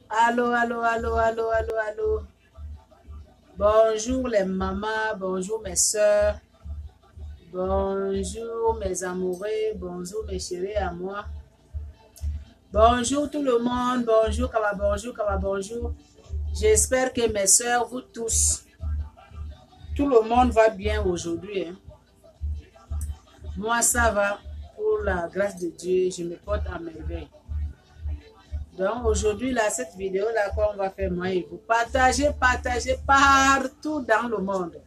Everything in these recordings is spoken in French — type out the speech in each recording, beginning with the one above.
Allô, allô, allô, allô, allô, allô. Bonjour les mamans, bonjour mes soeurs, bonjour mes amoureux, bonjour mes chéris à moi. Bonjour tout le monde, bonjour, Kawa, bonjour, Kawa, bonjour. J'espère que mes soeurs, vous tous, tout le monde va bien aujourd'hui. Hein? Moi, ça va, pour la grâce de Dieu, je me porte à merveille. Donc aujourd'hui, là, cette vidéo-là, qu'on va faire, moi et vous, partagez partout dans le monde.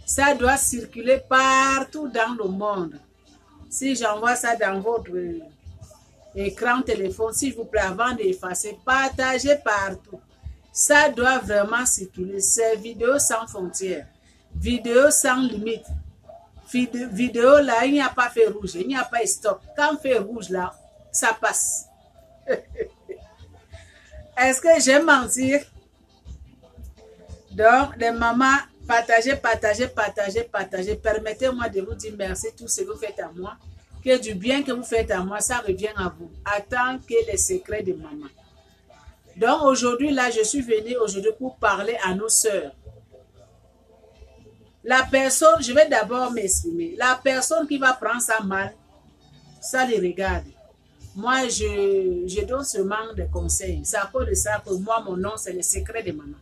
Ça doit circuler partout dans le monde. Si j'envoie ça dans votre écran téléphone, s'il vous plaît, avant d'effacer, partagez partout. Ça doit vraiment circuler. C'est vidéo sans frontières, vidéo sans limite. Vidéo là, il n'y a pas fait rouge, il n'y a pas stop. Quand fait rouge là, ça passe. Est-ce que j'aime mentir? Donc, les mamans, partagez. Permettez-moi de vous dire merci tout ce que vous faites à moi. Que du bien que vous faites à moi, ça revient à vous. Attends que les secrets de maman. Donc, aujourd'hui, là, je suis venue aujourd'hui pour parler à nos sœurs. La personne, je vais d'abord m'exprimer. La personne qui va prendre ça mal, ça les regarde. Moi, je donne seulement des conseils. C'est à cause de ça que moi, mon nom, c'est le secret de maman.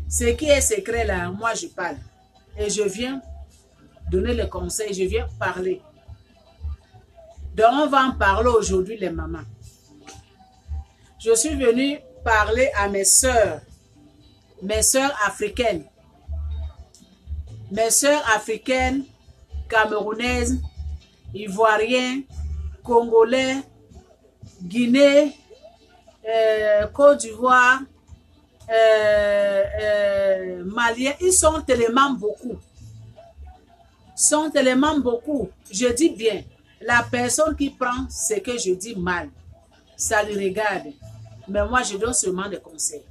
Ce qui est secret là, moi, je parle. Et je viens donner les conseils, je viens parler. Donc, on va en parler aujourd'hui, les mamans. Je suis venue parler à mes sœurs africaines. Mes sœurs africaines, camerounaises, ivoiriennes, congolais, Guinée, Côte d'Ivoire, Maliens, ils sont tellement beaucoup. Je dis bien, la personne qui prend ce que je dis mal, ça le regarde. Mais moi, je donne seulement des conseils.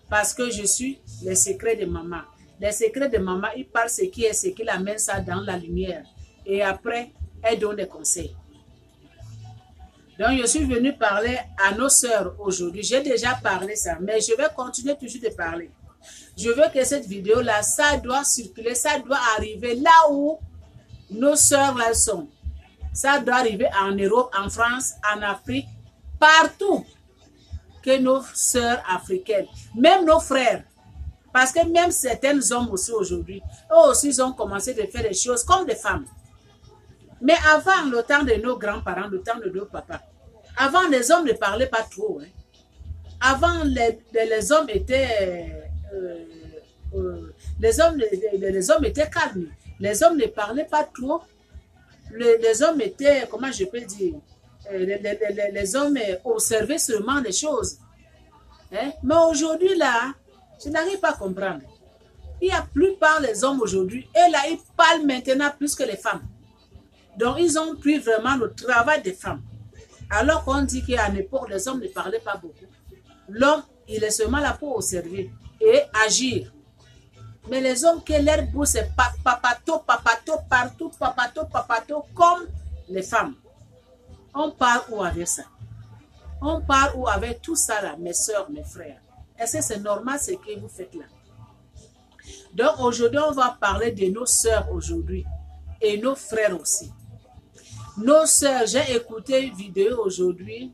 Parce que je suis les secrets de maman. Les secrets de maman, ils parlent ce qu'il amène ça dans la lumière. Et après, elle donne des conseils. Donc, je suis venue parler à nos sœurs aujourd'hui. J'ai déjà parlé ça, mais je vais continuer toujours de parler. Je veux que cette vidéo-là, ça doit circuler, ça doit arriver là où nos sœurs là sont. Ça doit arriver en Europe, en France, en Afrique, partout que nos sœurs africaines, même nos frères. Parce que même certains hommes aussi aujourd'hui, eux aussi ils ont commencé de faire des choses comme des femmes. Mais avant le temps de nos grands-parents, le temps de nos papas, avant les hommes ne parlaient pas trop. Hein. Avant les hommes étaient les hommes étaient calmes. Les hommes ne parlaient pas trop. Les hommes étaient, comment je peux dire, les hommes observaient seulement les choses. Hein? Mais aujourd'hui là, je n'arrive pas à comprendre. Il y a plupart des hommes aujourd'hui, et là ils parlent maintenant plus que les femmes. Donc, ils ont pris vraiment le travail des femmes. Alors qu'on dit qu'à l'époque, les hommes ne parlaient pas beaucoup. L'homme, il est seulement là pour observer et agir. Mais les hommes, que leur bouche, c'est papato, partout, papato, comme les femmes. On parle où avec ça? On parle où avec tout ça là, mes soeurs, mes frères? Est-ce que c'est normal ce que vous faites là? Donc, aujourd'hui, on va parler de nos soeurs aujourd'hui et nos frères aussi. Nos sœurs, j'ai écouté une vidéo aujourd'hui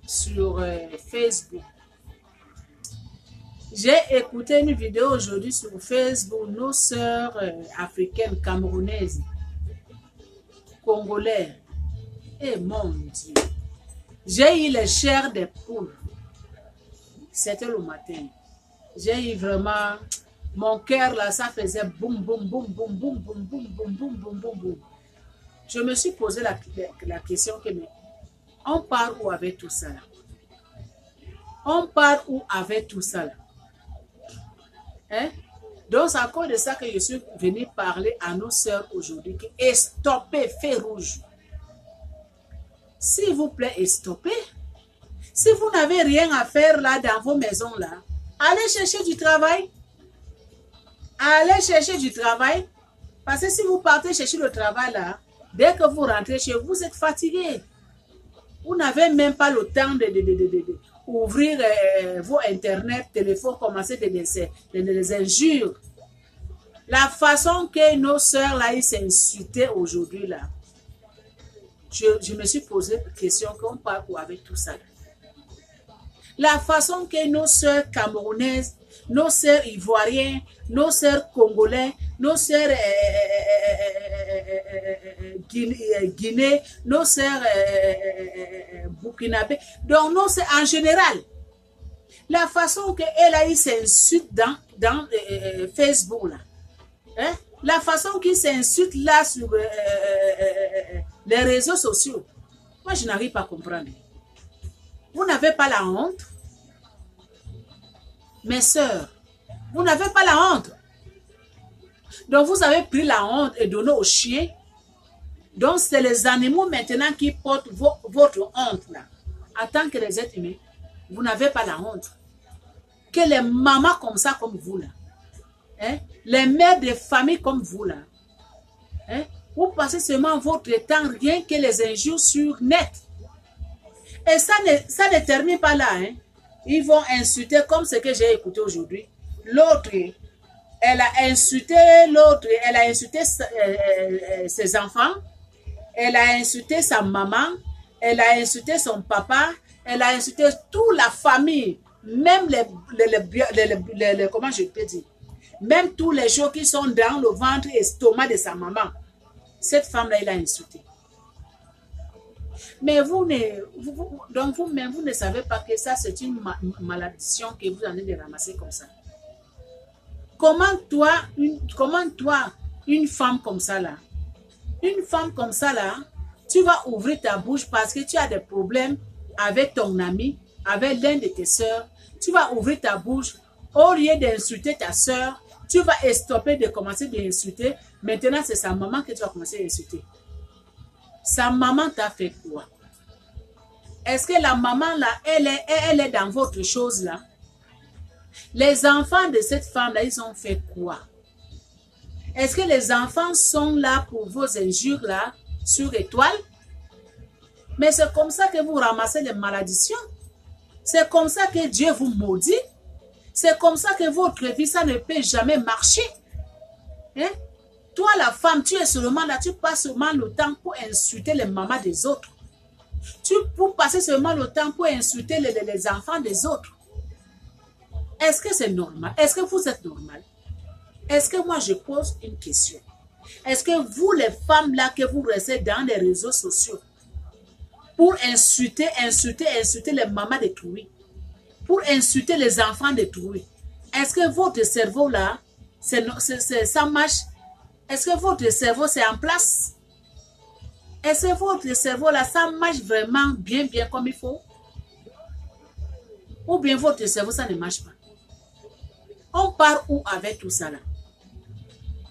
sur Facebook. J'ai écouté une vidéo aujourd'hui sur Facebook, nos sœurs africaines, camerounaises, congolaises. Et mon Dieu, j'ai eu les chairs des poules. C'était le matin. J'ai eu vraiment, mon cœur là, ça faisait boum, boum, boum, boum, boum, boum, boum, boum, boum, boum, boum, boum. Je me suis posé la question que on part où avec tout ça là? On part où avec tout ça là? Hein? Donc c'est à cause de ça que je suis venue parler à nos sœurs aujourd'hui. Stoppez, feu rouge. S'il vous plaît, stoppez. Si vous n'avez rien à faire là dans vos maisons là, allez chercher du travail. Allez chercher du travail. Parce que si vous partez chercher le travail là, dès que vous rentrez chez vous, vous êtes fatigué. Vous n'avez même pas le temps d'ouvrir vos internet, téléphone, commencer les injures. La façon que nos sœurs là, ils s'insultent aujourd'hui là, je me suis posé la question qu'on parle avec tout ça. La façon que nos sœurs camerounaises, nos sœurs ivoiriennes, nos sœurs congolais, nos sœurs guinéens, nos sœurs burkinabés, donc nos sœurs en général, la façon qu'elle a eu s'insulte dans Facebook là, hein? La façon qu'ils s'insultent là sur les réseaux sociaux, moi je n'arrive pas à comprendre. Vous n'avez pas la honte? Mes sœurs, vous n'avez pas la honte. Donc vous avez pris la honte et donné aux chiens. Donc c'est les animaux maintenant qui portent votre honte là. En tant que les êtres humains, vous n'avez pas la honte. Que les mamans comme ça, comme vous là, hein? Les mères de famille comme vous là, hein? Vous passez seulement votre temps rien que les injures sur net. Et ça ne termine pas là. Hein? Ils vont insulter comme ce que j'ai écouté aujourd'hui. L'autre, elle a insulté l'autre, elle a insulté ses enfants, elle a insulté sa maman, elle a insulté son papa, elle a insulté toute la famille, même comment je peux dire, même tous les gens qui sont dans le ventre et l'estomac de sa maman. Cette femme-là, elle a insulté. Mais donc vous-même, vous ne savez pas que ça, c'est une malédiction que vous en avez de ramasser comme ça. Comment toi, une femme comme ça là, tu vas ouvrir ta bouche parce que tu as des problèmes avec ton ami, avec l'un de tes soeurs, tu vas ouvrir ta bouche, au lieu d'insulter ta soeur, tu vas stopper de commencer à insulter. Maintenant, c'est sa maman que tu vas commencer à insulter. Sa maman t'a fait quoi? Est-ce que la maman là, elle est dans votre chose là? Les enfants de cette femme là, ils ont fait quoi? Est-ce que les enfants sont là pour vos injures là, sur étoile? Mais c'est comme ça que vous ramassez les malédictions. C'est comme ça que Dieu vous maudit. C'est comme ça que votre vie, ça ne peut jamais marcher. Hein? Toi, la femme, tu es seulement là, tu passes seulement le temps pour insulter les mamans des autres. Pour passer seulement le temps pour insulter les enfants des autres. Est-ce que c'est normal? Est-ce que vous êtes normal? Est-ce que moi, je pose une question? Est-ce que vous, les femmes là, que vous restez dans les réseaux sociaux, pour insulter les mamans d'autrui, pour insulter les enfants d'autrui, est-ce que votre cerveau là, ça marche? Est-ce que votre cerveau c'est en place? Est-ce que votre cerveau là, ça marche vraiment bien comme il faut? Ou bien votre cerveau, ça ne marche pas? On part où avec tout ça là?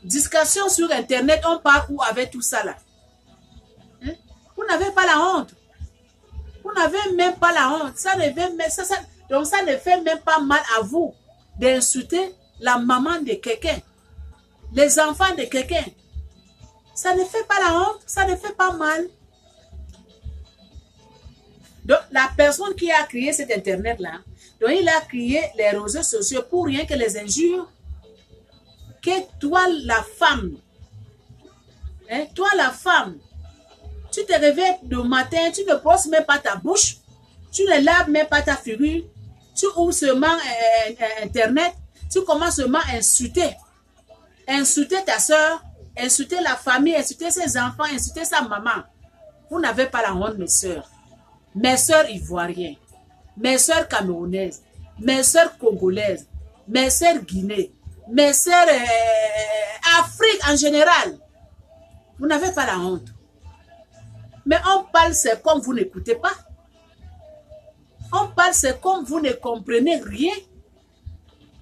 Discussion sur internet, on part où avec tout ça là? Hein? Vous n'avez pas la honte. Vous n'avez même pas la honte. Donc ça ne fait même pas mal à vous d'insulter la maman de quelqu'un, les enfants de quelqu'un. Ça ne fait pas la honte, ça ne fait pas mal. Donc la personne qui a créé cet internet là, donc il a créé les réseaux sociaux pour rien que les injures. Que toi la femme, hein, tu te réveilles le matin, tu ne brosses même pas ta bouche, tu ne laves même pas ta figure, tu ouvres seulement internet, tu commences seulement à insulter ta soeur, insulter la famille, insulter ses enfants, insulter sa maman. Vous n'avez pas la honte, mes sœurs ivoiriennes, mes sœurs camerounaises, mes sœurs congolaises, mes sœurs guinéennes, mes sœurs Afrique en général. Vous n'avez pas la honte. Mais on parle, c'est comme vous n'écoutez pas. On parle, c'est comme vous ne comprenez rien.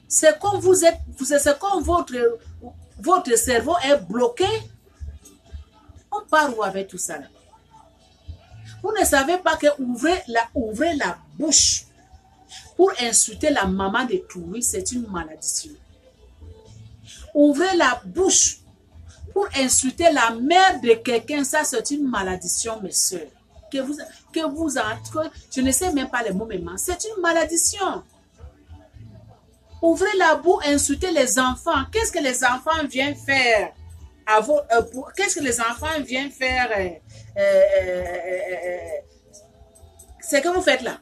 C'est comme c'est comme votre cerveau est bloqué. On parle où avec tout ça là? Vous ne savez pas que ouvrez la bouche pour insulter la maman de tout, c'est une malédiction. Ouvrez la bouche pour insulter la mère de quelqu'un, ça c'est une malédiction, mes soeurs. je ne sais même pas les mots maintenant. C'est une malédiction. Ouvrez la bouche, insultez les enfants. Qu'est-ce que les enfants viennent faire à qu'est-ce que les enfants viennent faire c'est que vous faites là.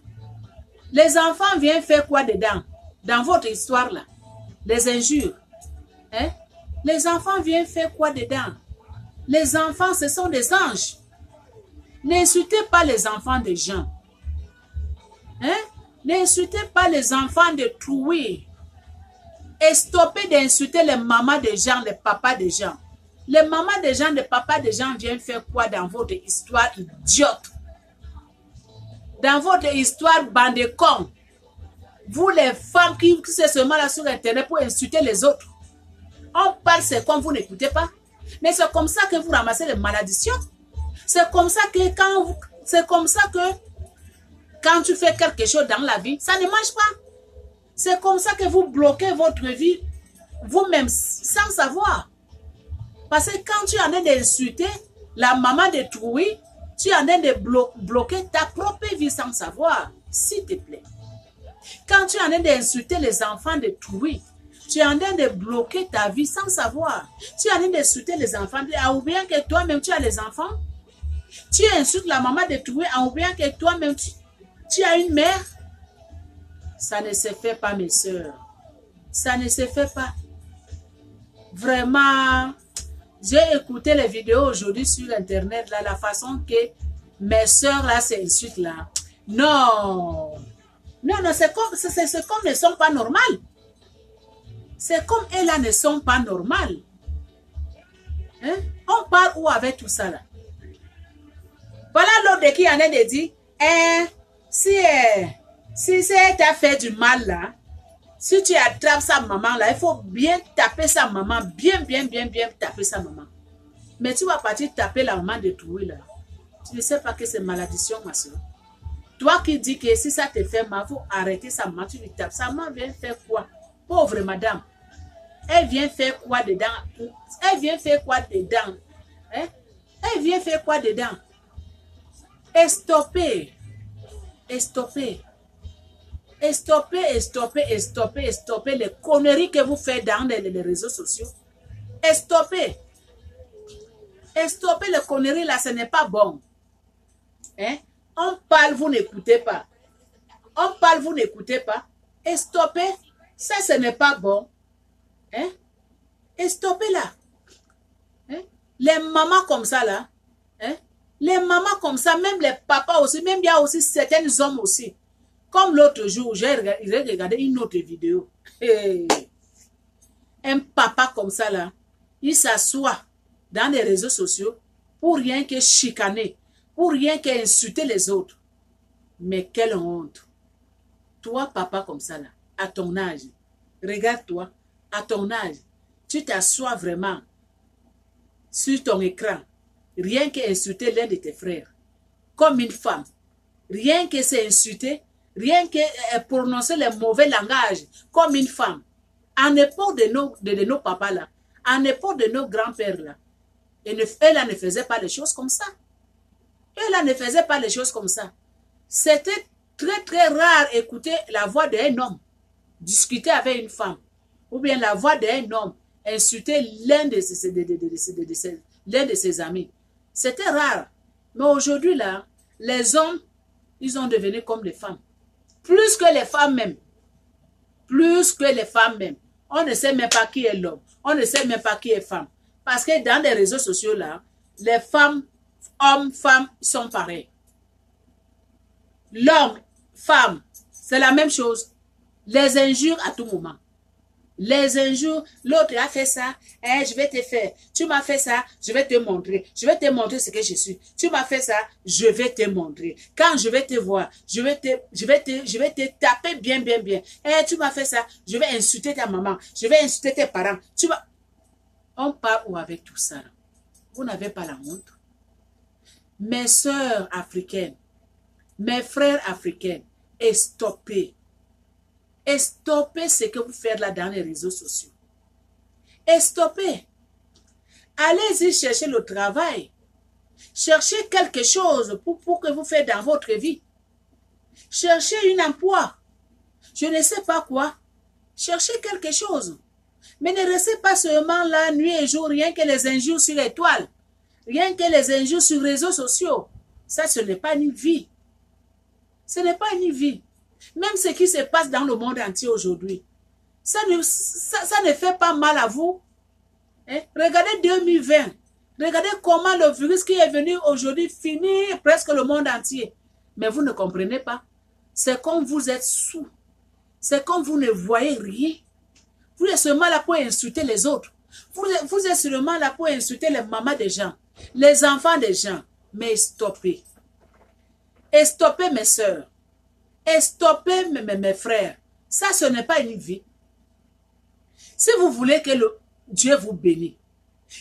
Les enfants viennent faire quoi dedans? Dans votre histoire là? Les injures. Hein? Les enfants viennent faire quoi dedans? Les enfants, ce sont des anges. N'insultez pas les enfants des gens. Hein? N'insultez pas les enfants de Troué. Et stoppez d'insulter les mamans des gens, les papas des gens. Les mamans des gens, les papas des gens viennent faire quoi dans votre histoire idiote? Dans votre histoire bande de cons. Vous les femmes qui sont seulement là sur internet pour insulter les autres. On parle, c'est comme vous n'écoutez pas. Mais c'est comme ça que vous ramassez les malédictions. C'est comme ça que quand tu fais quelque chose dans la vie, ça ne marche pas. C'est comme ça que vous bloquez votre vie vous-même sans savoir. Parce que quand tu es en train d'insulter la maman de Trouy, tu es en train de bloquer ta propre vie sans savoir, s'il te plaît. Quand tu es en train d'insulter les enfants de Trouy, tu es en train de bloquer ta vie sans savoir. Tu es en train d'insulter les enfants, en oubliant que toi-même tu as les enfants. Tu insultes la maman de Trouy en oubliant que toi-même tu as une mère. Ça ne se fait pas, mes soeurs. Ça ne se fait pas. Vraiment, j'ai écouté les vidéos aujourd'hui sur Internet, là, la façon que mes soeurs, là, s'insultent, là. Non. Non, c'est comme elles ne sont pas normales. C'est comme elles, là, ne sont pas normales. Hein? On parle où avec tout ça, là? Voilà l'autre qui en a dit, si elle t'a fait du mal là, si tu attrapes sa maman là, il faut bien taper sa maman, bien taper sa maman. Mais tu vas partir taper la maman de Troué là. Tu ne sais pas que c'est malédiction, ma soeur. Toi qui dis que si ça te fait mal, il faut arrêter sa maman, tu lui tapes. Sa maman vient faire quoi? Pauvre madame. Elle vient faire quoi dedans? Elle vient faire quoi dedans? Hein? Elle vient faire quoi dedans? Et stopper. Et stopper. Et stopper les conneries que vous faites dans les réseaux sociaux. Et stopper. Et stopper les conneries là, ce n'est pas bon. Hein? On parle, vous n'écoutez pas. On parle, vous n'écoutez pas. Et stopper, ça ce n'est pas bon. Hein? Et stopper là. Hein? Les mamans comme ça là. Hein? Les mamans comme ça, même les papas aussi, même il y a aussi certains hommes aussi. Comme l'autre jour, j'ai regardé une autre vidéo. Hey. Un papa comme ça là, il s'assoit dans les réseaux sociaux pour rien que chicaner, pour rien qu'insulter les autres. Mais quelle honte. Toi, papa comme ça là, à ton âge, regarde-toi, à ton âge, tu t'assois vraiment sur ton écran, rien qu'insulter l'un de tes frères, comme une femme, rien que s'insulter, rien que prononcer les mauvais langages comme une femme. En époque de nos papas là, en époque de nos grands-pères là, elle ne faisait pas les choses comme ça. Elle ne faisait pas les choses comme ça. C'était très rare écouter la voix d'un homme discuter avec une femme, ou bien la voix d'un homme insulter l'un de ses amis. C'était rare. Mais aujourd'hui là, les hommes, ils ont devenu comme les femmes. Plus que les femmes même. Plus que les femmes même. On ne sait même pas qui est l'homme. On ne sait même pas qui est femme. Parce que dans les réseaux sociaux là, les femmes, hommes, femmes, sont pareils. L'homme, femme, c'est la même chose. Les injures à tout moment. Les injures, l'autre a fait ça, je vais te faire. Tu m'as fait ça, je vais te montrer. Je vais te montrer ce que je suis. Tu m'as fait ça, je vais te montrer. Quand je vais te voir, je vais te taper bien. Tu m'as fait ça, je vais insulter ta maman, je vais insulter tes parents. On part où avec tout ça? Vous n'avez pas la honte? Mes sœurs africaines, mes frères africains, stoppez. Et stoppez ce que vous faites là dans les réseaux sociaux. Et stoppez. Allez-y chercher le travail. Cherchez quelque chose pour que vous faites dans votre vie. Cherchez un emploi. Je ne sais pas quoi. Cherchez quelque chose. Mais ne restez pas seulement là, nuit et jour, rien que les injures sur les toiles. Rien que les injures sur les réseaux sociaux. Ça, ce n'est pas une vie. Ce n'est pas une vie. Même ce qui se passe dans le monde entier aujourd'hui. Ça ne fait pas mal à vous. Hein? Regardez 2020. Regardez comment le virus qui est venu aujourd'hui finit presque le monde êentier. Mais vous ne comprenez pas. C'est comme vous êtes sous. C'est comme vous ne voyez rien. Vous êtes seulement là pour insulter les autres. Vous êtes seulement là pour insulter les mamans des gens, les enfants des gens. Mais stoppez. Et stoppez mes soeurs. Et stoppez mes frères. Ça, ce n'est pas une vie. Si vous voulez que Dieu vous bénisse,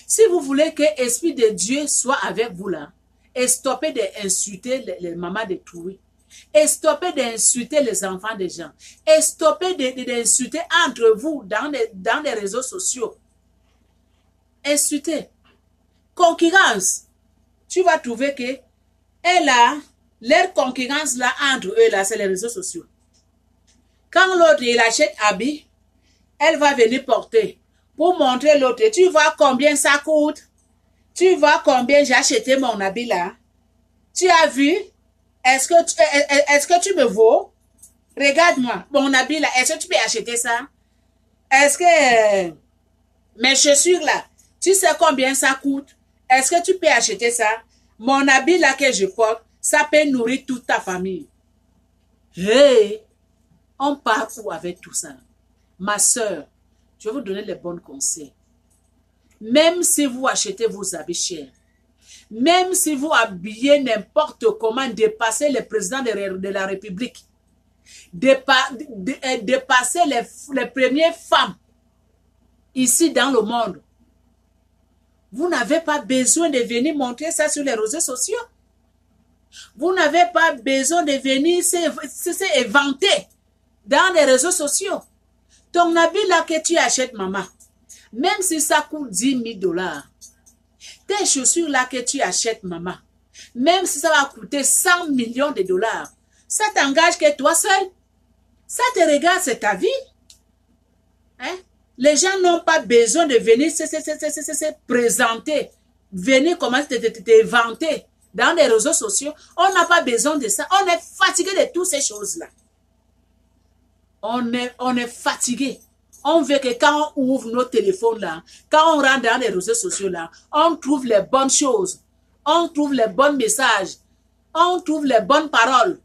si vous voulez que l'Esprit de Dieu soit avec vous là, et stoppez d'insulter les mamans de tout, et stoppez d'insulter les enfants des gens, et stoppez d'insulter entre vous dans les réseaux sociaux. Insulter. Concurrence. Tu vas trouver que leur concurrence là entre eux là, c'est les réseaux sociaux. Quand l'autre il achète habit, elle va venir porter pour montrer l'autre. Tu vois combien ça coûte? Tu vois combien j'ai acheté mon habit là? Tu as vu? Est-ce que tu me vaux? Regarde-moi, mon habit là, est-ce que tu peux acheter ça? Est-ce que mes chaussures là, tu sais combien ça coûte? Est-ce que tu peux acheter ça? Mon habit là que je porte, ça peut nourrir toute ta famille. Hey, on part où avec tout ça? Ma soeur, je vais vous donner les bons conseils. Même si vous achetez vos habits chers, même si vous habillez n'importe comment, dépassez le président de la République, dépassez les premières femmes ici dans le monde, vous n'avez pas besoin de venir montrer ça sur les réseaux sociaux. Vous n'avez pas besoin de venir s'éventer dans les réseaux sociaux. Ton habit là que tu achètes, maman, même si ça coûte 10 000 $, tes chaussures là que tu achètes, maman, même si ça va coûter 100 millions de $, ça t'engage que toi seul. Ça te regarde, c'est ta vie. Hein? Les gens n'ont pas besoin de venir se présenter, venir commencer à te vanter dans les réseaux sociaux. On n'a pas besoin de ça. On est fatigué de toutes ces choses-là. On est fatigué. On veut que quand on ouvre nos téléphones là, quand on rentre dans les réseaux sociaux là, on trouve les bonnes choses. On trouve les bons messages. On trouve les bonnes paroles.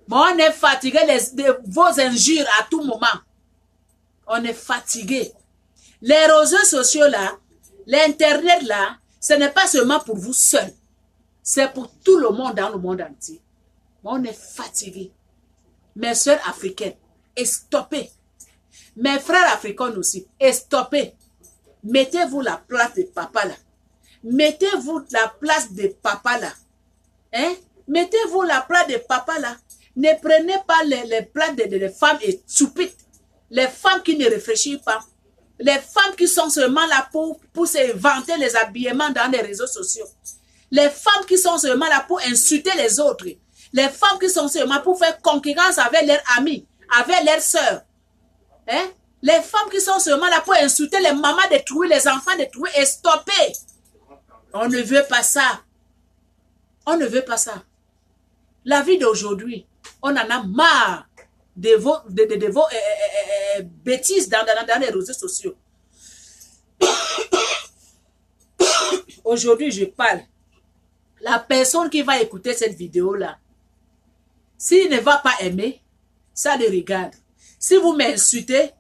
Mais on est fatigué de vos injures à tout moment. On est fatigué. Les réseaux sociaux là, l'internet là, ce n'est pas seulement pour vous seuls. C'est pour tout le monde dans le monde entier. Mais on est fatigué. Mes soeurs africaines, stoppez. Mes frères africains aussi, stoppez. Mettez-vous la place de papa là. Mettez-vous la place de papa là. Hein? Mettez-vous la place de papa là. Ne prenez pas les places des femmes stupides. Les femmes qui ne réfléchissent pas. Les femmes qui sont seulement là pour se vanter les habillements dans les réseaux sociaux. Les femmes qui sont seulement là pour insulter les autres. Les femmes qui sont seulement pour faire concurrence avec leurs amis, avec leurs sœurs. Hein? Les femmes qui sont seulement là pour insulter les mamans détruire, les enfants détruire et stopper. On ne veut pas ça. On ne veut pas ça. La vie d'aujourd'hui, on en a marre de vos bêtises dans les réseaux sociaux. Aujourd'hui, je parle. La personne qui va écouter cette vidéo-là, s'il ne va pas aimer, ça le regarde. Si vous m'insultez,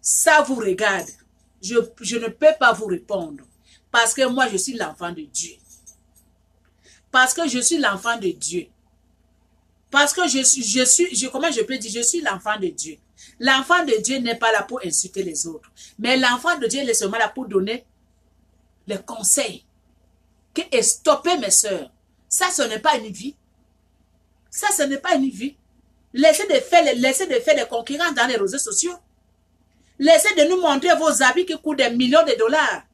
ça vous regarde. Je ne peux pas vous répondre. Parce que moi, je suis l'enfant de Dieu. Parce que je suis l'enfant de Dieu. Parce que comment je peux dire, je suis l'enfant de Dieu. L'enfant de Dieu n'est pas là pour insulter les autres. Mais l'enfant de Dieu est seulement là pour donner les conseils. Et stopper mes soeurs. Ça, ce n'est pas une vie. Ça, ce n'est pas une vie. Laissez de faire des concurrences dans les réseaux sociaux. Laissez de nous montrer vos habits qui coûtent des millions de $.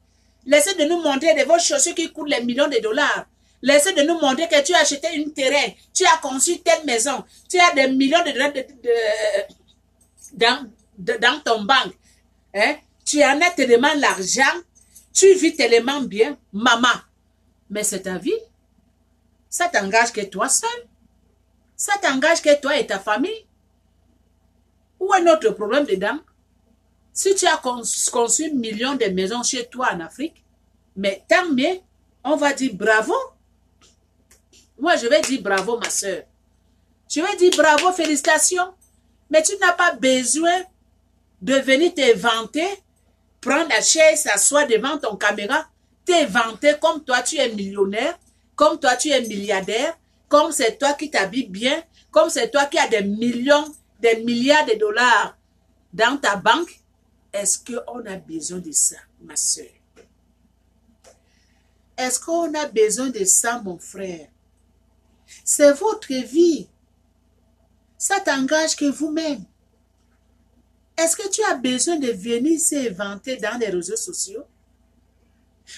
Laissez de nous montrer vos chaussures qui coûtent des millions de $. Laissez de nous montrer que tu as acheté une terrain, tu as conçu telle maison, tu as des millions de dollars dans ton banque. Hein? Tu en as tellement l'argent, tu vis tellement bien, maman. Mais c'est ta vie. Ça t'engage que toi seul. Ça t'engage que toi et ta famille. Où est notre problème dedans? Si tu as conçu millions de maisons chez toi en Afrique, mais tant mieux, on va dire bravo. Moi, je vais dire bravo, ma soeur. Je vais dire bravo, félicitations. Mais tu n'as pas besoin de venir te vanter, prendre la chaise, s'asseoir devant ton caméra, te vanter comme toi, tu es millionnaire, comme toi, tu es milliardaire, comme c'est toi qui t'habilles bien, comme c'est toi qui as des millions, des milliards de dollars dans ta banque. Est-ce qu'on a besoin de ça, ma soeur? Est-ce qu'on a besoin de ça, mon frère? C'est votre vie. Ça t'engage que vous-même. Est-ce que tu as besoin de venir s'inventer dans les réseaux sociaux?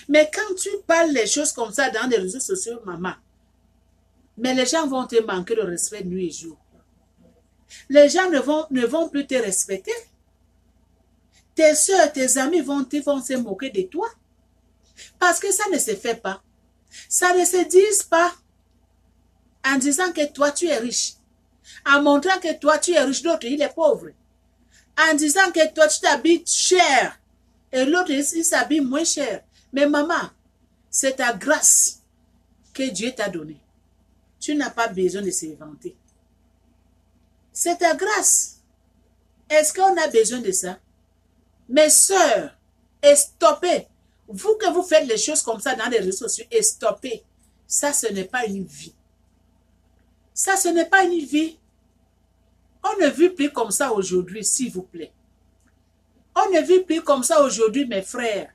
Mais quand tu parles les choses comme ça dans les réseaux sociaux, maman, mais les gens vont te manquer de respect nuit et jour. Les gens ne vont plus te respecter. Tes soeurs, tes amis vont se moquer de toi. Parce que ça ne se fait pas. Ça ne se dit pas en disant que toi, tu es riche. En montrant que toi, tu es riche, l'autre, il est pauvre. En disant que toi, tu t'habilles cher. Et l'autre, il s'habille moins cher. Mais maman, c'est ta grâce que Dieu t'a donnée. Tu n'as pas besoin de s'inventer. C'est ta grâce. Est-ce qu'on a besoin de ça? Mes sœurs, stoppez. Vous que vous faites les choses comme ça dans les réseaux sociaux, stoppez. Ça, ce n'est pas une vie. Ça, ce n'est pas une vie. On ne vit plus comme ça aujourd'hui, s'il vous plaît. On ne vit plus comme ça aujourd'hui, mes frères.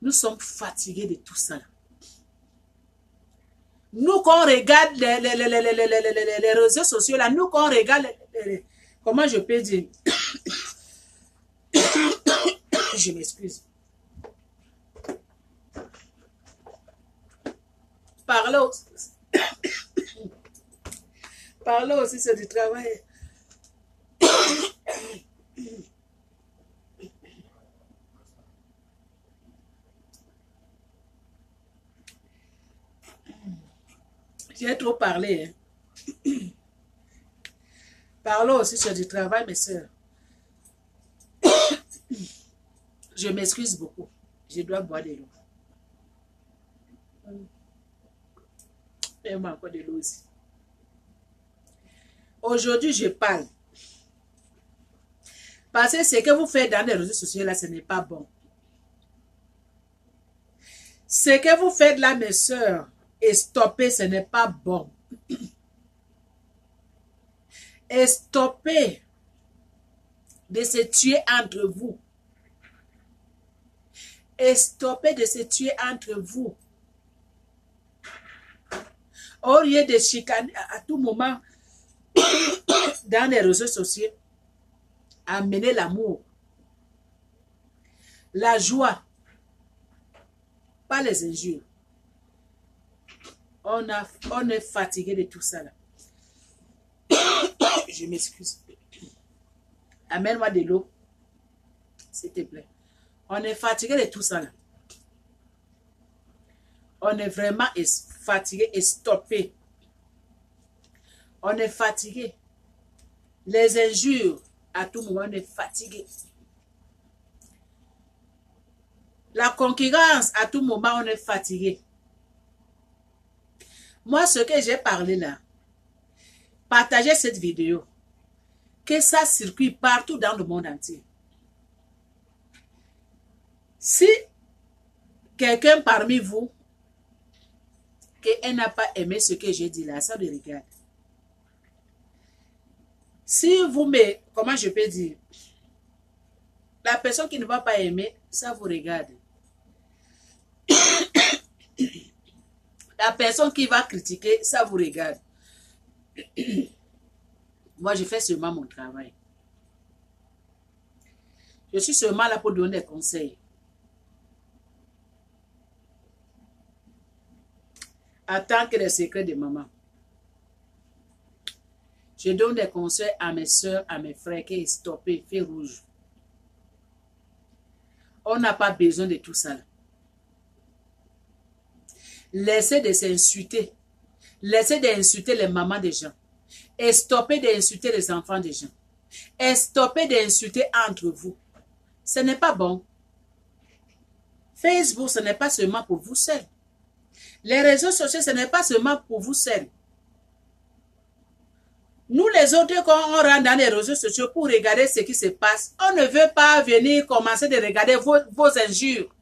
Nous sommes fatigués de tout ça. Nous, quand on regarde les réseaux sociaux, là, nous, quand on regarde, comment je peux dire? Je m'excuse. Parler aussi, c'est du travail. J'ai trop parlé. Hein. Parler aussi, c'est du travail, mes soeurs. Je m'excuse beaucoup. Je dois boire de l'eau. Et moi, encore de l'eau aussi. Aujourd'hui, je parle. Parce que ce que vous faites dans les réseaux sociaux, là, ce n'est pas bon. Ce que vous faites là, mes soeurs, et stopper, ce n'est pas bon. Et stopper de se tuer entre vous. Et stopper de se tuer entre vous. Au lieu de chicaner à tout moment dans les réseaux sociaux, amener l'amour, la joie, pas les injures. On est fatigué de tout ça là. Je m'excuse. Amène-moi de l'eau, s'il te plaît. On est fatigué de tout ça là. On est vraiment fatigué et stoppé. On est fatigué. Les injures, à tout moment, on est fatigué. La concurrence, à tout moment, on est fatigué. Moi, ce que j'ai parlé là, partagez cette vidéo. Que ça circule partout dans le monde entier. Si quelqu'un parmi vous qu'elle n'a pas aimé ce que j'ai dit là, ça le regarde. Si vous me, comment je peux dire, la personne qui ne va pas aimer, ça vous regarde. La personne qui va critiquer, ça vous regarde. Moi, je fais seulement mon travail. Je suis seulement là pour donner des conseils. Attends que les secrets de maman. Je donne des conseils à mes soeurs, à mes frères qui est stoppé, feu rouge. On n'a pas besoin de tout ça. Laissez de s'insulter. Laissez d'insulter les mamans des gens. Et stoppez d'insulter les enfants des gens. Et stoppez d'insulter entre vous. Ce n'est pas bon. Facebook, ce n'est pas seulement pour vous seuls. Les réseaux sociaux, ce n'est pas seulement pour vous seuls. Nous, les autres, quand on rentre dans les réseaux sociaux pour regarder ce qui se passe, on ne veut pas venir commencer de regarder vos injures.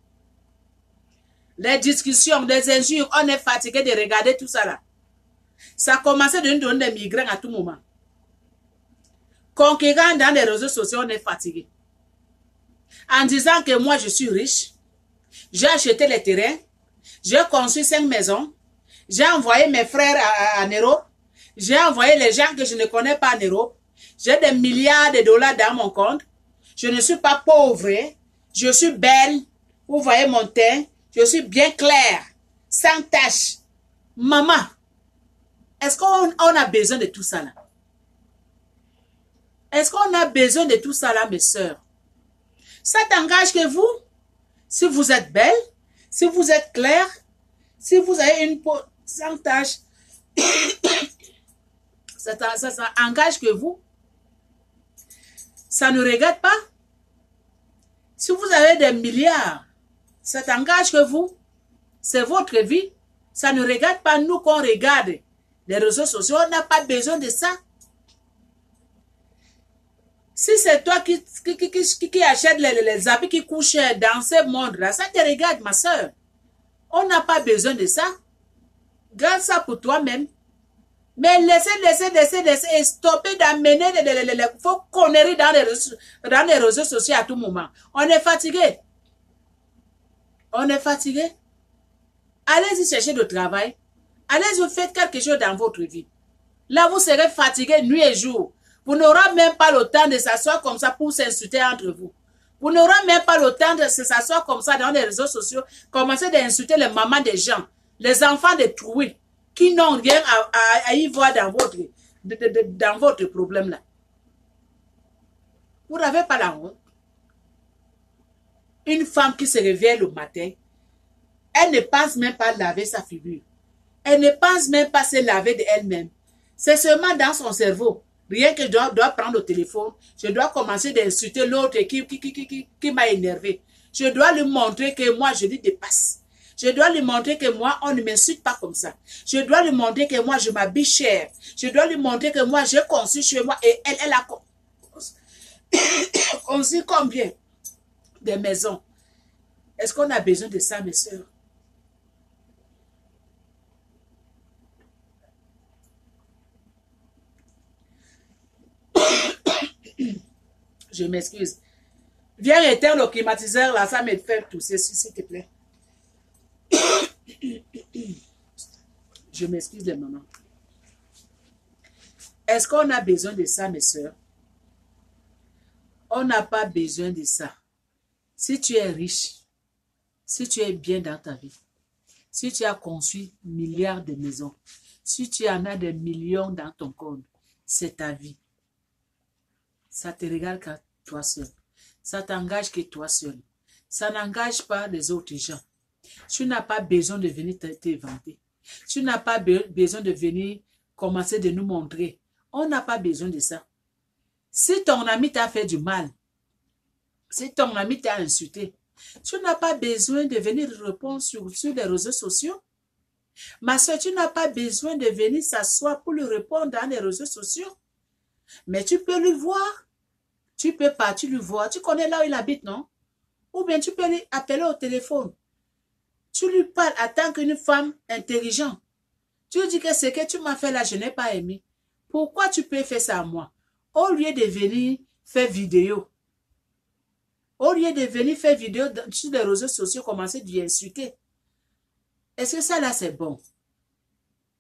Les discussions, les injures, on est fatigué de regarder tout ça là. Ça a commencé de nous donner des migraines à tout moment. Conquérant dans les réseaux sociaux, on est fatigué. En disant que moi, je suis riche, j'ai acheté les terrains, j'ai construit 5 maisons, j'ai envoyé mes frères en Europe, j'ai envoyé les gens que je ne connais pas en Europe, j'ai des milliards de dollars dans mon compte, je ne suis pas pauvre, je suis belle, vous voyez mon teint, je suis bien claire, sans tache. Maman, est-ce qu'on a besoin de tout ça là? Est-ce qu'on a besoin de tout ça là, mes sœurs? Ça t'engage que vous, si vous êtes belle, si vous êtes claire, si vous avez une peau sans tache, ça engage que vous. Ça ne regarde pas. Si vous avez des milliards, ça t'engage que vous. C'est votre vie. Ça ne regarde pas nous qu'on regarde. Les réseaux sociaux, on n'a pas besoin de ça. Si c'est toi qui achètes les habits qui couchent dans ce monde-là, ça te regarde, ma soeur. On n'a pas besoin de ça. Garde ça pour toi-même. Mais laissez et stopper d'amener les faux conneries dans les réseaux sociaux à tout moment. On est fatigué. On est fatigué. Allez-y chercher du travail. Allez-y faire quelque chose dans votre vie. Là, vous serez fatigué nuit et jour. Vous n'aurez même pas le temps de s'asseoir comme ça pour s'insulter entre vous. Vous n'aurez même pas le temps de s'asseoir comme ça dans les réseaux sociaux, commencer d'insulter les mamans des gens, les enfants des troués, qui n'ont rien à y voir dans votre problème là. Vous n'avez pas la honte. Une femme qui se réveille le matin, elle ne pense même pas laver sa figure. Elle ne pense même pas se laver d'elle-même. C'est seulement dans son cerveau. Rien que je dois prendre le téléphone, je dois commencer d'insulter l'autre qui m'a énervé. Je dois lui montrer que moi, je lui dépasse. Je dois lui montrer que moi, on ne m'insulte pas comme ça. Je dois lui montrer que moi, je m'habille cher. Je dois lui montrer que moi, j'ai conçu chez moi et elle a conçu combien de maisons. Est-ce qu'on a besoin de ça, mes soeurs? Je m'excuse. Viens éteindre le climatiseur là, ça me fait tousser, s'il te plaît. Je m'excuse les mamans. Est-ce qu'on a besoin de ça, mes soeurs? On n'a pas besoin de ça. Si tu es riche, si tu es bien dans ta vie, si tu as construit milliards de maisons, si tu en as des millions dans ton compte, c'est ta vie. Ça te regarde qu'à toi seul. Ça t'engage que toi seul. Ça n'engage pas les autres gens. Tu n'as pas besoin de venir te vanter. Tu n'as pas besoin de venir commencer de nous montrer. On n'a pas besoin de ça. Si ton ami t'a fait du mal, si ton ami t'a insulté, tu n'as pas besoin de venir répondre sur les réseaux sociaux. Ma soeur, tu n'as pas besoin de venir s'asseoir pour lui répondre dans les réseaux sociaux. Mais tu peux lui voir. Tu peux partir lui voir. Tu connais là où il habite, non? Ou bien tu peux lui appeler au téléphone. Tu lui parles en tant qu'une femme intelligente. Tu lui dis que ce que tu m'as fait là, je n'ai pas aimé. Pourquoi tu peux faire ça à moi? Au lieu de venir faire vidéo. Au lieu de venir faire vidéo sur les réseaux sociaux, commencer d'y insulter. Est-ce que ça là, c'est bon?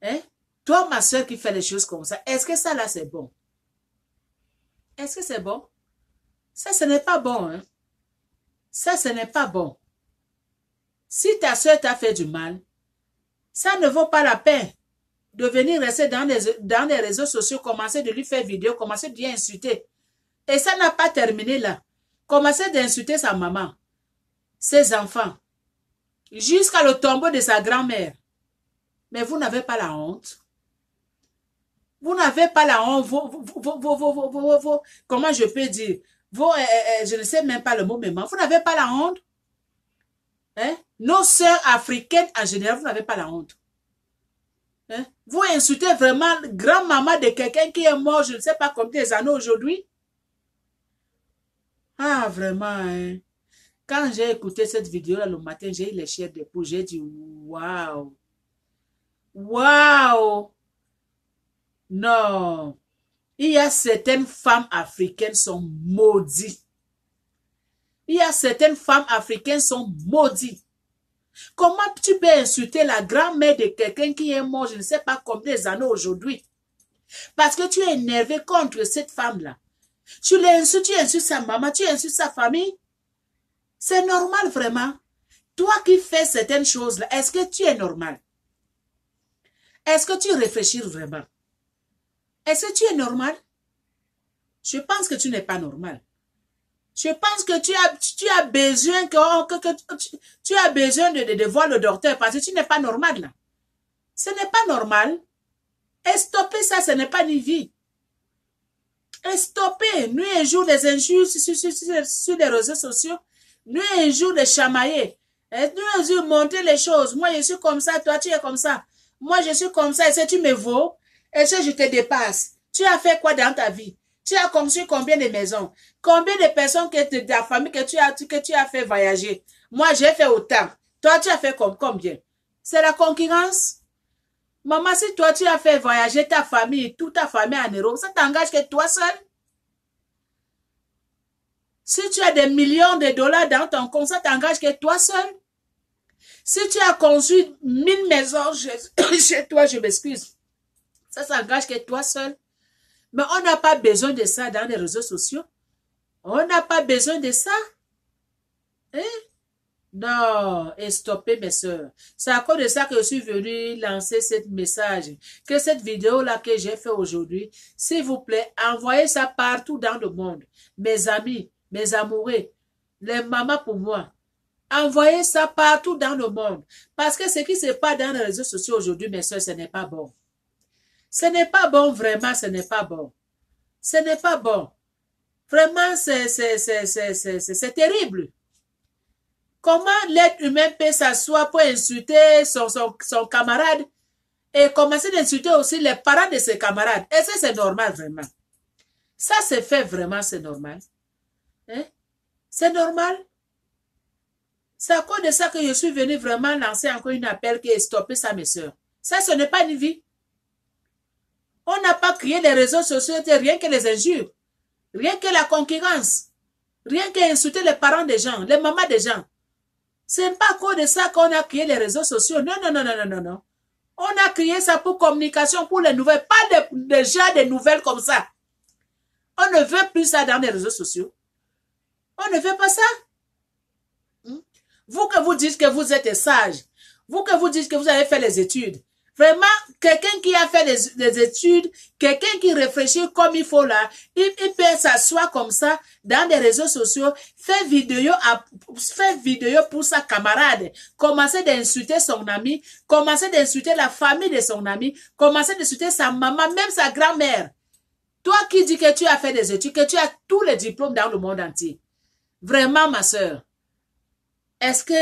Hein? Toi, ma soeur qui fait les choses comme ça, est-ce que ça là, c'est bon? Est-ce que c'est bon? Ça, ce n'est pas bon. Hein? Ça, ce n'est pas bon. Si ta soeur t'a fait du mal, Ça ne vaut pas la peine de venir rester dans les réseaux sociaux, commencer de lui faire vidéo, commencer de lui insulter. Et ça n'a pas terminé là. Commencer d'insulter sa maman, ses enfants, jusqu'à le tombeau de sa grand-mère. Mais vous n'avez pas la honte. Vous n'avez pas la honte. Comment je peux dire? Je ne sais même pas le mot, mais vous n'avez pas la honte. Hein? Nos sœurs africaines, en général, vous n'avez pas la honte. Hein? Vous insultez vraiment grand-maman de quelqu'un qui est mort, je ne sais pas combien d'années aujourd'hui. Ah, vraiment, hein? Quand j'ai écouté cette vidéo-là le matin, j'ai eu les chairs de poule. J'ai dit, waouh! Waouh! Non! Il y a certaines femmes africaines qui sont maudites. Il y a certaines femmes africaines qui sont maudites. Comment tu peux insulter la grand-mère de quelqu'un qui est mort, je ne sais pas combien d'années aujourd'hui? Parce que tu es énervé contre cette femme-là. Tu l'insultes, tu insultes sa maman, tu insultes sa famille. C'est normal vraiment. Toi qui fais certaines choses-là, est-ce que tu es normal? Est-ce que tu réfléchis vraiment? Est-ce que tu es normal? Je pense que tu n'es pas normal. Je pense que tu as besoin tu as besoin de voir le docteur parce que tu n'es pas normal là. Ce n'est pas normal. Et stopper ça, ce n'est pas une vie. Et stopper, nuit et jour, les injures sur les réseaux sociaux, nuit et jour, les chamailler, nuit et jour, monter les choses. Moi, je suis comme ça, toi, tu es comme ça. Moi, je suis comme ça, est-ce que tu me vaux? Est-ce que je te dépasse? Tu as fait quoi dans ta vie? Tu as construit combien de maisons? Combien de personnes de ta famille que tu as fait voyager? Moi, j'ai fait autant. Toi, tu as fait combien? C'est la concurrence. Maman, si toi, tu as fait voyager ta famille, toute ta famille en Europe, ça t'engage que toi seul? Si tu as des millions de dollars dans ton compte, ça t'engage que toi seul? Si tu as construit 1000 maisons chez toi, je m'excuse, ça s'engage que toi seul? Mais on n'a pas besoin de ça dans les réseaux sociaux. On n'a pas besoin de ça. Hein? Non, et stoppez mes soeurs. C'est à cause de ça que je suis venue lancer ce message. Que cette vidéo-là que j'ai fait aujourd'hui, s'il vous plaît, envoyez ça partout dans le monde. Mes amis, mes amoureux, les mamans pour moi. Envoyez ça partout dans le monde. Parce que ce qui se passe dans les réseaux sociaux aujourd'hui, mes soeurs, ce n'est pas bon. Ce n'est pas bon, vraiment, ce n'est pas bon. Ce n'est pas bon. Vraiment, c'est terrible. Comment l'être humain peut s'asseoir pour insulter son camarade et commencer d'insulter aussi les parents de ses camarades? Est-ce que c'est normal, vraiment? Ça, c'est fait vraiment, c'est normal. Hein? C'est normal. C'est à cause de ça que je suis venue vraiment lancer encore une appel qui est stopper ça, mes soeurs. Ça, ce n'est pas une vie. On n'a pas créé les réseaux sociaux, rien que les injures, rien que la concurrence, rien qu'insulter les parents des gens, les mamans des gens. C'est pas à cause de ça qu'on a créé les réseaux sociaux. Non, non, non, non, non, non, non. On a créé ça pour communication, pour les nouvelles, pas déjà des nouvelles comme ça. On ne veut plus ça dans les réseaux sociaux. On ne veut pas ça. Vous que vous dites que vous êtes sage, vous que vous dites que vous avez fait les études, vraiment, quelqu'un qui a fait les études, quelqu'un qui réfléchit comme il faut là, il peut s'asseoir comme ça dans les réseaux sociaux, faire vidéo pour sa camarade, commencer d'insulter son ami, commencer d'insulter la famille de son ami, commencer d'insulter sa maman, même sa grand-mère. Toi qui dis que tu as fait des études, que tu as tous les diplômes dans le monde entier. Vraiment, ma soeur. Est-ce que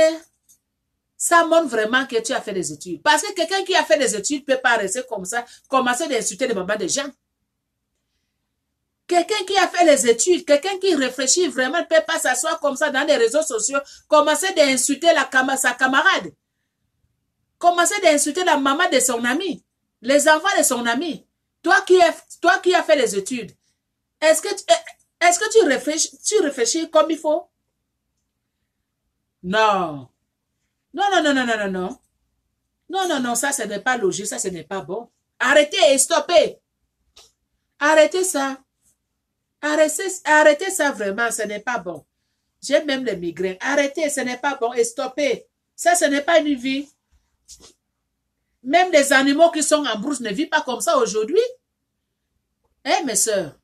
ça montre vraiment que tu as fait des études? Parce que quelqu'un qui a fait des études ne peut pas rester comme ça, commencer d'insulter les mamans des gens. Quelqu'un qui a fait les études, quelqu'un qui réfléchit vraiment ne peut pas s'asseoir comme ça dans les réseaux sociaux, commencer d'insulter sa camarade. Commencer d'insulter la maman de son ami, les enfants de son ami. Toi qui as fait les études, est-ce que tu réfléchis comme il faut? Non. Non, non, non, non, non, non, non. Non, non, non, ça, ce n'est pas logique, ça, ce n'est pas bon. Arrêtez et stoppez. Arrêtez ça. Arrêtez ça vraiment, ce n'est pas bon. J'ai même les migraines. Arrêtez, ce n'est pas bon et stoppez. Ça, ce n'est pas une vie. Même les animaux qui sont en brousse ne vivent pas comme ça aujourd'hui. Hein, mes sœurs?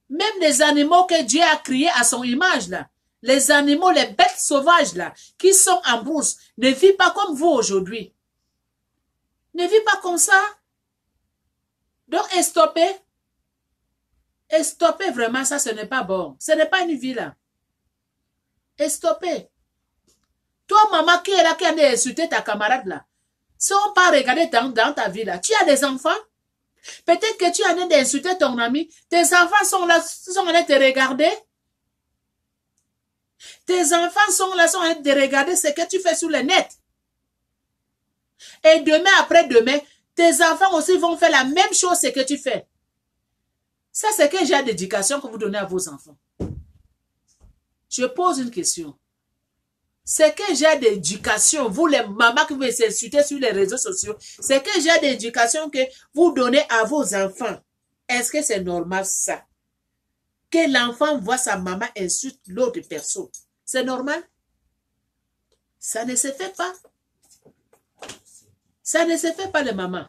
Même les animaux que Dieu a créés à son image, là. Les animaux, les bêtes sauvages, là, qui sont en brousse, ne vivent pas comme vous aujourd'hui. Ne vivent pas comme ça. Donc, stopper. Et stopper vraiment, ça, ce n'est pas bon. Ce n'est pas une vie, là. Et stopper. Toi, maman, qui est là, qui a insulté ta camarade, là, si on pas regarder dans ta vie, là, tu as des enfants? Peut-être que tu as en train d'insulter ton ami. Tes enfants sont là, sont en train de te regarder. Tes enfants sont là, sont en train de regarder ce que tu fais sur le net. Et demain, après-demain, tes enfants aussi vont faire la même chose que tu fais. Ça, c'est quel genre d'éducation que vous donnez à vos enfants? Je pose une question. C'est quel genre d'éducation, vous les mamans qui vous insultez sur les réseaux sociaux, c'est quel genre d'éducation que vous donnez à vos enfants? Est-ce que c'est normal ça? Que l'enfant voit sa maman insulte l'autre personne. C'est normal? Ça ne se fait pas. Ça ne se fait pas, les mamans.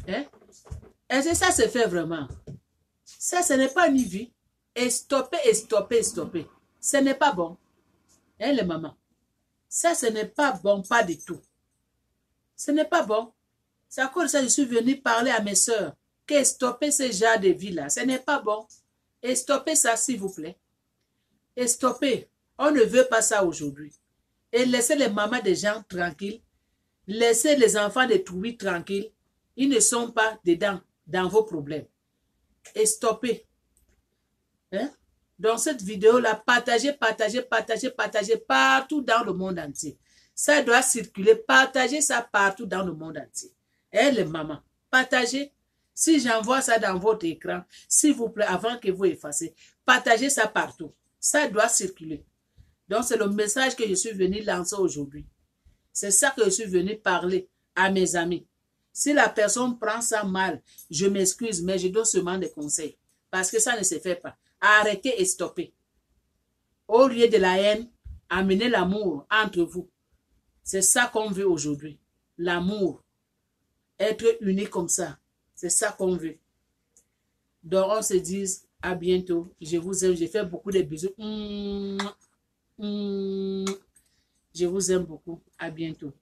Hein? Est-ce que ça se fait vraiment? Ça, ce n'est pas une vie. Et stopper, stopper, stopper. Ce n'est pas bon. Hein, les mamans? Ça, ce n'est pas bon, pas du tout. Ce n'est pas bon. C'est à cause de ça que je suis venue parler à mes sœurs. Que stopper ce genre de vie-là. Ce n'est pas bon. Et stoppez ça, s'il vous plaît. Et stoppez. On ne veut pas ça aujourd'hui. Et laissez les mamans des gens tranquilles. Laissez les enfants des touris tranquilles. Ils ne sont pas dedans, dans vos problèmes. Et stoppez. Hein? Dans cette vidéo-là, partagez, partagez, partagez, partagez partout dans le monde entier. Ça doit circuler. Partagez ça partout dans le monde entier. Et les mamans, partagez. Si j'envoie ça dans votre écran, s'il vous plaît, avant que vous effacez, partagez ça partout. Ça doit circuler. Donc, c'est le message que je suis venu lancer aujourd'hui. C'est ça que je suis venu parler à mes amis. Si la personne prend ça mal, je m'excuse, mais je donne seulement des conseils. Parce que ça ne se fait pas. Arrêtez et stoppez. Au lieu de la haine, amenez l'amour entre vous. C'est ça qu'on veut aujourd'hui. L'amour. Être unis comme ça. C'est ça qu'on veut. Donc, on se dit à bientôt. Je vous aime. Je fais beaucoup de bisous. Je vous aime beaucoup. À bientôt.